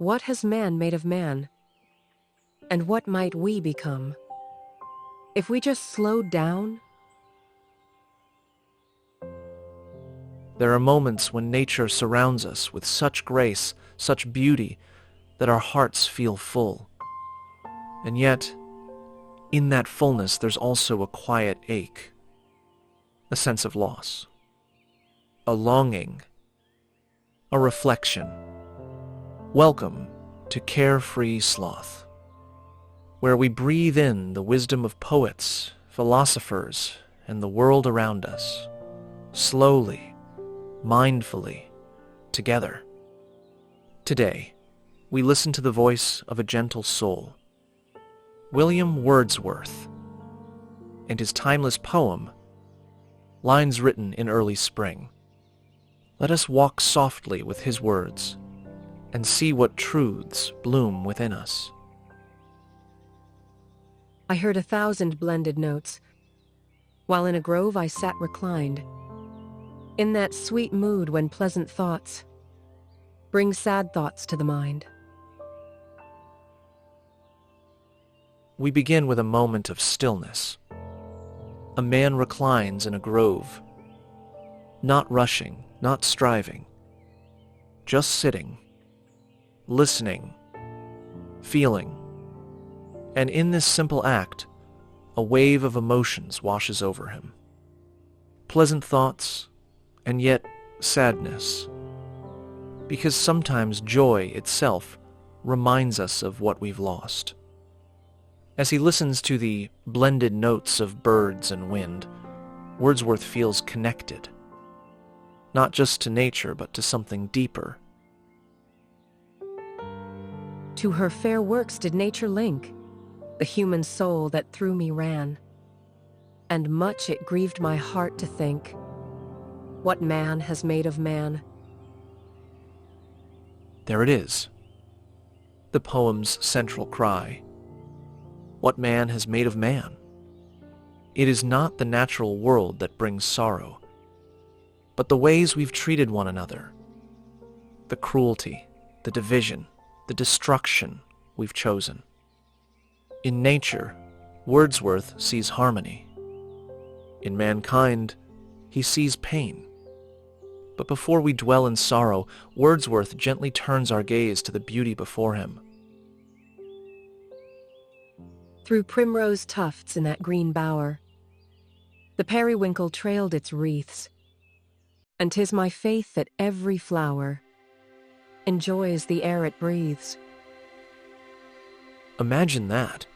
What has man made of man? And what might we become? If we just slowed down? There are moments when nature surrounds us with such grace, such beauty, that our hearts feel full. And yet, in that fullness, there's also a quiet ache, a sense of loss, a longing, a reflection. Welcome to Carefree Sloth, where we breathe in the wisdom of poets, philosophers, and the world around us, slowly, mindfully, together. Today, we listen to the voice of a gentle soul, William Wordsworth, and his timeless poem, Lines Written in Early Spring. Let us walk softly with his words and see what truths bloom within us. I heard 1,000 blended notes, while in a grove I sat reclined, in that sweet mood when pleasant thoughts bring sad thoughts to the mind. We begin with a moment of stillness. A man reclines in a grove, not rushing, not striving, just sitting, listening, feeling. And in this simple act, a wave of emotions washes over him. Pleasant thoughts, and yet sadness. Because sometimes joy itself reminds us of what we've lost. As he listens to the blended notes of birds and wind, Wordsworth feels connected, not just to nature, but to something deeper. To her fair works did nature link the human soul that through me ran, and much it grieved my heart to think what man has made of man. There it is, the poem's central cry. What man has made of man? It is not the natural world that brings sorrow, but the ways we've treated one another, the cruelty, the division, the destruction we've chosen. In nature, Wordsworth sees harmony. In mankind, he sees pain. But before we dwell in sorrow, Wordsworth gently turns our gaze to the beauty before him. Through primrose tufts in that green bower, the periwinkle trailed its wreaths, and 'tis my faith that every flower enjoys the air it breathes. Imagine that.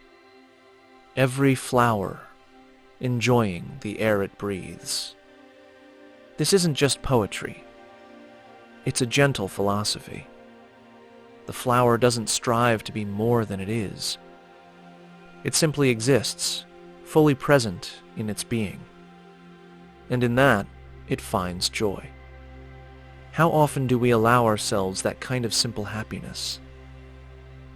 Every flower enjoying the air it breathes. This isn't just poetry. It's a gentle philosophy. The flower doesn't strive to be more than it is. It simply exists, fully present in its being. And in that, it finds joy. How often do we allow ourselves that kind of simple happiness?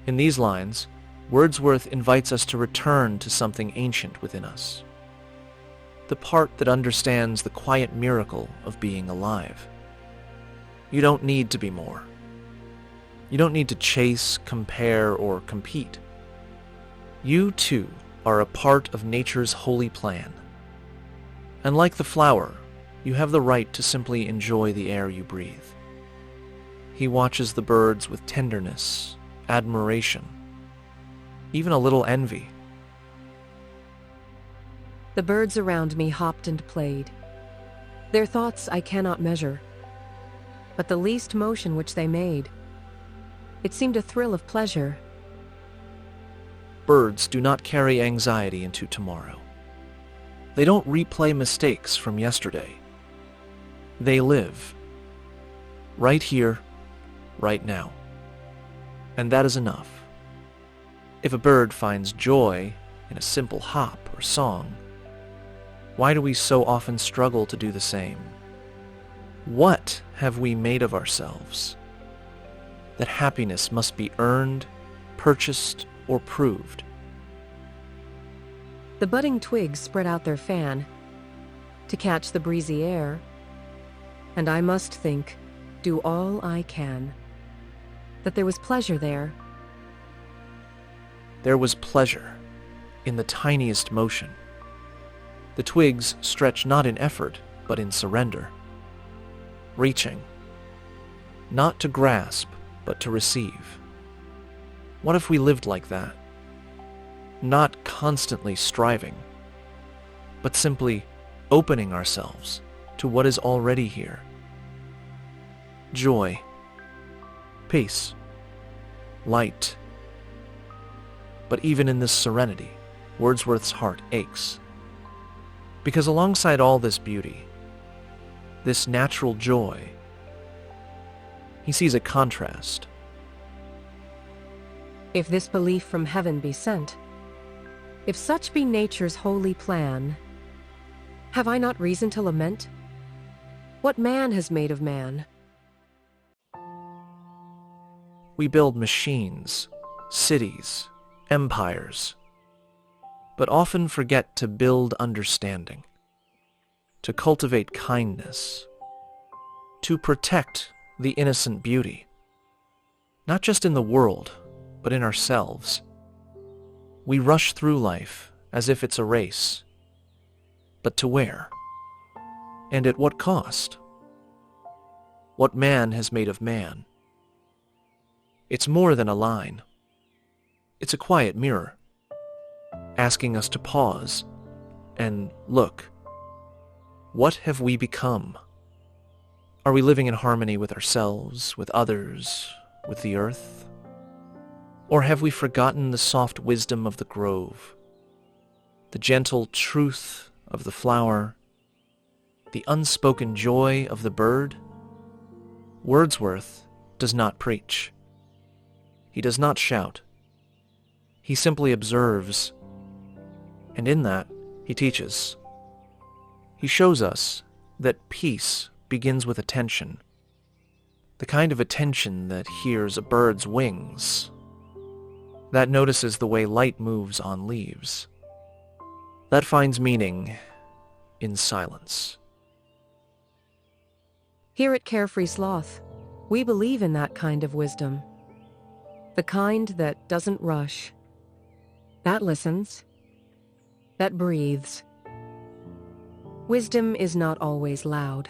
In these lines, Wordsworth invites us to return to something ancient within us, the part that understands the quiet miracle of being alive. You don't need to be more. You don't need to chase, compare, or compete. You, too, are a part of nature's holy plan. And like the flower, you have the right to simply enjoy the air you breathe. He watches the birds with tenderness, admiration, even a little envy. The birds around me hopped and played. Their thoughts I cannot measure, but the least motion which they made, it seemed a thrill of pleasure. Birds do not carry anxiety into tomorrow. They don't replay mistakes from yesterday. They live, right here, right now. And that is enough. If a bird finds joy in a simple hop or song, why do we so often struggle to do the same? What have we made of ourselves? That happiness must be earned, purchased, or proved. The budding twigs spread out their fan to catch the breezy air, and I must think, do all I can. that there was pleasure there. There was pleasure in the tiniest motion. The twigs stretch not in effort, but in surrender. Reaching, not to grasp, but to receive. What if we lived like that? Not constantly striving, but simply opening ourselves to what is already here. Joy, peace, light. But even in this serenity, Wordsworth's heart aches. Because alongside all this beauty, this natural joy, he sees a contrast. If this belief from heaven be sent, if such be nature's holy plan, have I not reason to lament? What man has made of man? We build machines, cities, empires, but often forget to build understanding, to cultivate kindness, to protect the innocent beauty, not just in the world, but in ourselves. We rush through life as if it's a race, but to where? And at what cost? What man has made of man? It's more than a line. It's a quiet mirror, asking us to pause and look. What have we become? Are we living in harmony with ourselves, with others, with the earth? Or have we forgotten the soft wisdom of the grove, the gentle truth of the flower, the unspoken joy of the bird? Wordsworth does not preach. He does not shout. He simply observes, and in that, he teaches. He shows us that peace begins with attention, the kind of attention that hears a bird's wings, that notices the way light moves on leaves, that finds meaning in silence. Here at Carefree Sloth, we believe in that kind of wisdom. The kind that doesn't rush, that listens, that breathes. Wisdom is not always loud.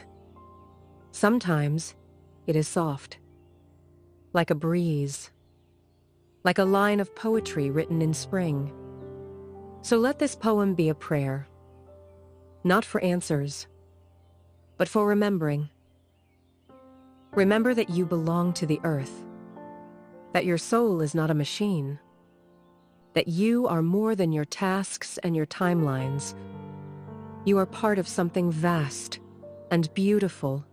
Sometimes it is soft, like a breeze, like a line of poetry written in spring. So let this poem be a prayer, not for answers, but for remembering. Remember that you belong to the earth, that your soul is not a machine, that you are more than your tasks and your timelines. You are part of something vast and beautiful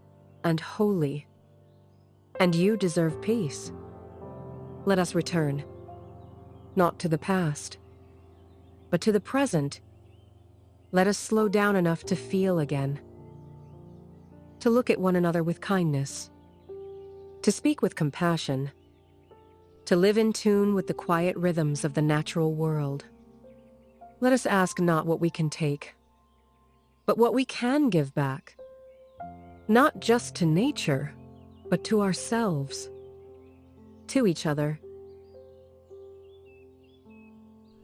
and holy, and you deserve peace. Let us return, not to the past, but to the present. Let us slow down enough to feel again, to look at one another with kindness, to speak with compassion, to live in tune with the quiet rhythms of the natural world. Let us ask not what we can take, but what we can give back, not just to nature, but to ourselves, to each other.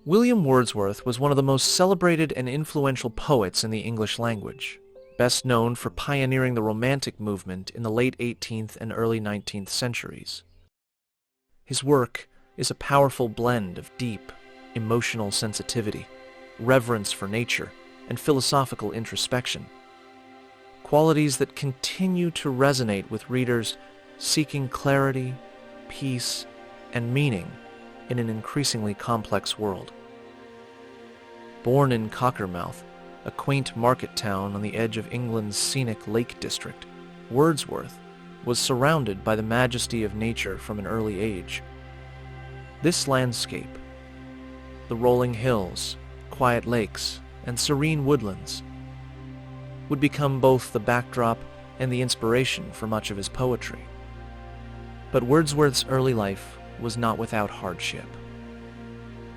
William Wordsworth was one of the most celebrated and influential poets in the English language, best known for pioneering the Romantic movement in the late 18th and early 19th centuries. His work is a powerful blend of deep, emotional sensitivity, reverence for nature, and philosophical introspection, qualities that continue to resonate with readers seeking clarity, peace, and meaning in an increasingly complex world. Born in Cockermouth, a quaint market town on the edge of England's scenic Lake District, Wordsworth was surrounded by the majesty of nature from an early age. This landscape, the rolling hills, quiet lakes, and serene woodlands, would become both the backdrop and the inspiration for much of his poetry. But Wordsworth's early life was not without hardship.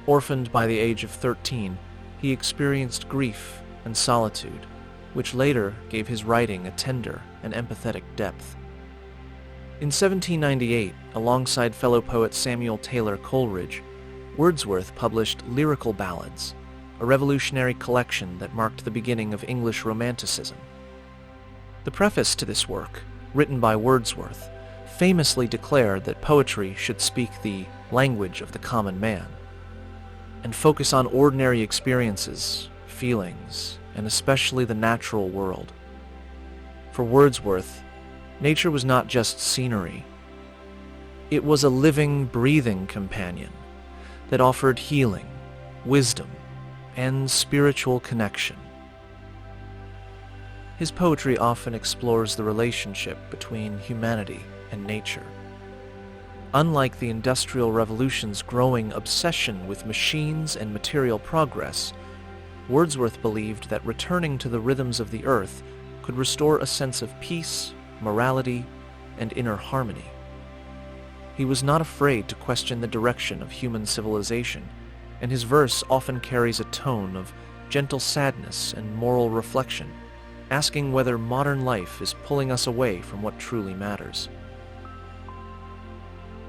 Orphaned by the age of 13, he experienced grief and solitude, which later gave his writing a tender and empathetic depth. In 1798, Alongside fellow poet Samuel Taylor Coleridge, Wordsworth published Lyrical Ballads, a revolutionary collection that marked the beginning of English Romanticism. The preface to this work, written by Wordsworth, famously declared that poetry should speak the language of the common man and focus on ordinary experiences, feelings, and especially the natural world. For Wordsworth, nature was not just scenery. It was a living, breathing companion that offered healing, wisdom, and spiritual connection. His poetry often explores the relationship between humanity and nature. Unlike the Industrial Revolution's growing obsession with machines and material progress, Wordsworth believed that returning to the rhythms of the earth could restore a sense of peace, morality, and inner harmony. He was not afraid to question the direction of human civilization, and his verse often carries a tone of gentle sadness and moral reflection, asking whether modern life is pulling us away from what truly matters.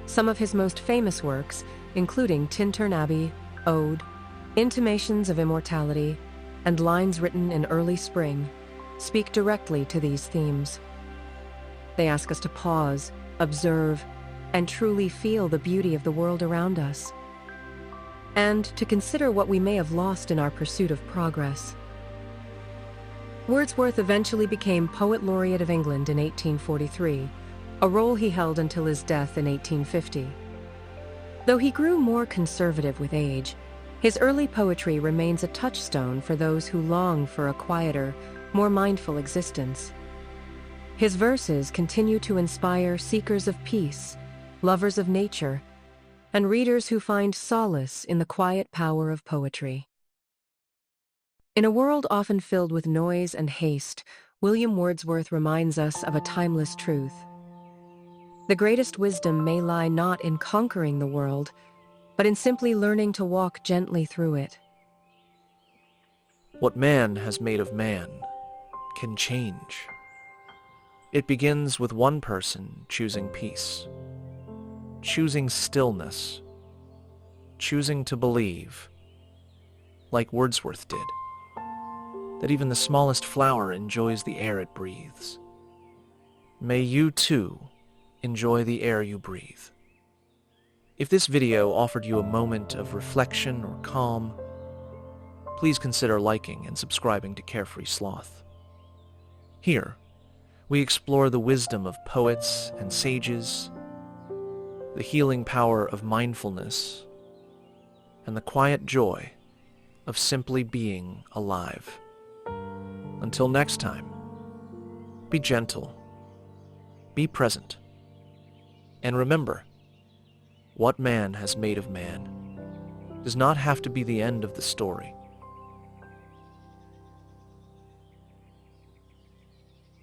Some of his most famous works, including Tintern Abbey, Ode, Intimations of Immortality, and Lines Written in Early Spring, speak directly to these themes. They ask us to pause, observe, and truly feel the beauty of the world around us, and to consider what we may have lost in our pursuit of progress. Wordsworth eventually became Poet Laureate of England in 1843, a role he held until his death in 1850. Though he grew more conservative with age, his early poetry remains a touchstone for those who long for a quieter, more mindful existence. His verses continue to inspire seekers of peace, lovers of nature, and readers who find solace in the quiet power of poetry. In a world often filled with noise and haste, William Wordsworth reminds us of a timeless truth. The greatest wisdom may lie not in conquering the world, but in simply learning to walk gently through it. What man has made of man can change. It begins with one person choosing peace, choosing stillness, choosing to believe, like Wordsworth did, that even the smallest flower enjoys the air it breathes. May you, too, enjoy the air you breathe. If this video offered you a moment of reflection or calm, please consider liking and subscribing to Carefree Sloth. Here, we explore the wisdom of poets and sages, the healing power of mindfulness, and the quiet joy of simply being alive. Until next time, be gentle, be present, and remember, what man has made of man does not have to be the end of the story.